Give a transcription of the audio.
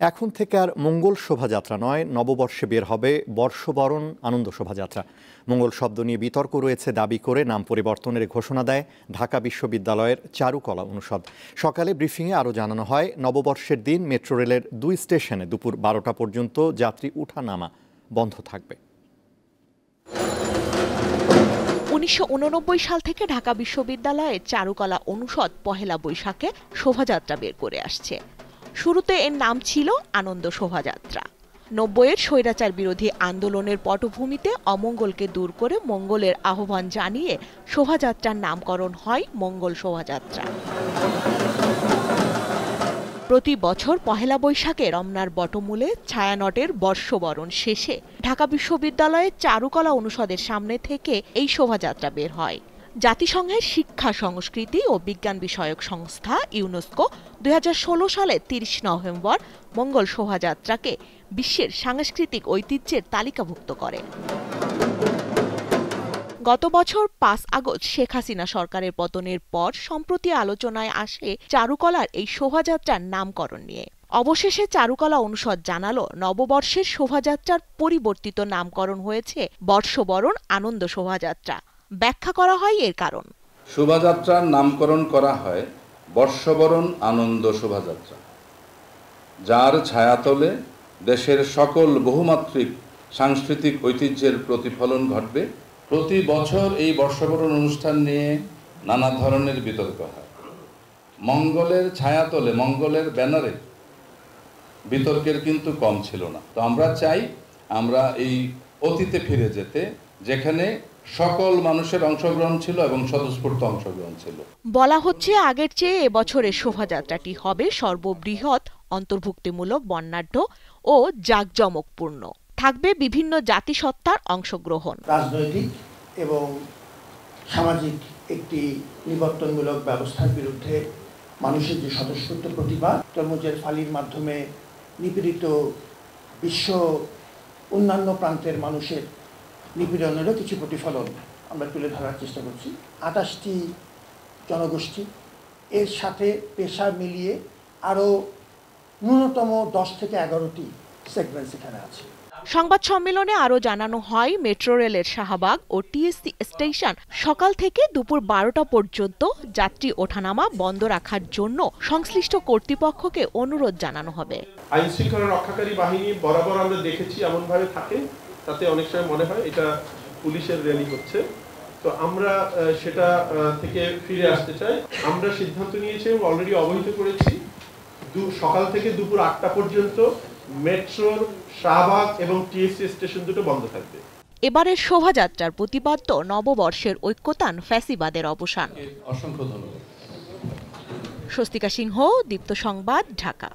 এখন থেকে আর মঙ্গল শোভাযাত্রা নয়, নববর্ষে বের হবে বর্ষবরণ আনন্দ শোভাযাত্রা। মঙ্গল শব্দ নিয়ে বিতর্ক রয়েছে দাবি করে নাম পরিবর্তনের ঘোষণা দেয় ঢাকা বিশ্ববিদ্যালয়ের চারুকলা অনুষদ। সকালে ব্রিফিংয়ে আরও জানানো হয়, নববর্ষের দিন মেট্রো রেলের 2 স্টেশনে দুপুর 12টা পর্যন্ত যাত্রী উঠা-নামা বন্ধ থাকবে। 1989 সাল থেকে ঢাকা বিশ্ববিদ্যালয়ের চারুকলা অনুষদ পহেলা বৈশাখে শোভাযাত্রা বের করে আসছে। শুরুতে এর নাম ছিল আনন্দ শোভাযাত্রা। 90-এর স্বৈরাচার বিরোধী আন্দোলনের পটভূমিতে অমঙ্গলকে দূর করে মঙ্গলের আহ্বান জানিয়ে শোভাযাত্রার নামকরণ হয় মঙ্গল শোভাযাত্রা। প্রতি বছর পহেলা বৈশাখে রমনার বটমূলে ছায়ানটের বর্ষবরণ শেষে ঢাকা বিশ্ববিদ্যালয়ের চারুকলা অনুষদের সামনে থেকে এই শোভাযাত্রা বের হয়। জাতিসংঘের শিক্ষা, সংস্কৃতি ও বিজ্ঞান বিষয়ক সংস্থা ইউনেস্কো 2016 সালে 30 নভেম্বর মঙ্গল শোভাযাত্রাকে বিশ্বের সাংস্কৃতিক ঐতিহ্যের তালিকাভুক্ত করে। গত বছর 5 আগস্ট শেখ হাসিনা সরকারের পতনের পর সম্প্রতি আলোচনায় আসে চারুকলার এই শোভাযাত্রার নামকরণ নিয়ে। অবশেষে চারুকলা অনুষদ জানালো, নববর্ষের শোভাযাত্রার পরিবর্তিত নামকরণ হয়েছে বর্ষবরণ আনন্দ শোভাযাত্রা। ব্যাখ্যা করা হয় এর কারণ। শোভাযাত্রার নামকরণ করা হয় বর্ষবরণ আনন্দ শোভাযাত্রা, যার ছায়াতলে দেশের সকল বহুমাত্রিক সাংস্কৃতিক ঐতিহ্যের প্রতিফলন ঘটবে। প্রতি বছর এই বর্ষবরণ অনুষ্ঠান নিয়ে নানা ধরনের বিতর্ক হয়। মঙ্গলের ছায়াতলে, মঙ্গলের ব্যানারে বিতর্কের কিন্তু কম ছিল না। তো আমরা চাই আমরা এই অতীতে ফিরে যেতে, যেখানে সকল মানুষের অংশগ্রহণ ছিল এবং স্বতঃস্ফূর্ত অংশগ্রহণ ছিল। বলা হচ্ছে, আগের চেয়ে এবছরের শোভাযাত্রাটি হবে সর্ববৃহৎ, অন্তর্ভুক্তিমূলক, বর্ণাঢ্য ও জাঁকজমকপূর্ণ। থাকবে বিভিন্ন জাতিসত্তার অংশগ্রহণ। রাজনৈতিক এবং সামাজিক একটি নিবর্তনমূলক ব্যবস্থার বিরুদ্ধে মানুষের যে স্বতঃস্ফূর্ত প্রতিবাদ, তরমুজের ফালির মাধ্যমে নিপীড়িত বিশ্ব অন্যান্য প্রান্তের মানুষের নিপীড়নেরও কিছু প্রতিফলন আমরা তুলে ধরার চেষ্টা করছি। 28টি জনগোষ্ঠী, এর সাথে পেশা মিলিয়ে আরও ন্যূনতম 10 থেকে 11টি সেগমেন্টস এখানে আছে। সংবাদ সম্মেলনে আরও জানানো হয়, মেট্রো রেলের শাহবাগ ও টিএসসি স্টেশন সকাল থেকে দুপুর 12টা পর্যন্ত যাত্রী ওঠানামা বন্ধ রাখার জন্য সংশ্লিষ্ট কর্তৃপক্ষকে অনুরোধ জানানো হবে। আইন শৃঙ্খলা রক্ষাকারী বাহিনী বরাবর আমরা দেখেছি এমনভাবে থাকে, তাতে অনেক সময় মনে হয় এটা পুলিশের র্যালি হচ্ছে। তো আমরা সেটা থেকে ফিরে আসতে চাই। আমরা সিদ্ধান্ত নিয়েছি এবং অলরেডি অবহিত করেছি, সকাল থেকে দুপুর 8টা পর্যন্ত মেট্রোর শাহবাগ এবং টিএসসি স্টেশন দুটো বন্ধ থাকবে। এবারের শোভাযাত্রার প্রতিপাদ্য নববর্ষের ঐক্যতান, ফ্যাসিবাদের অবসান। অসংখ্য ধন্যবাদ। স্বস্তিকা সিংহ, দীপ্ত সংবাদ, ঢাকা।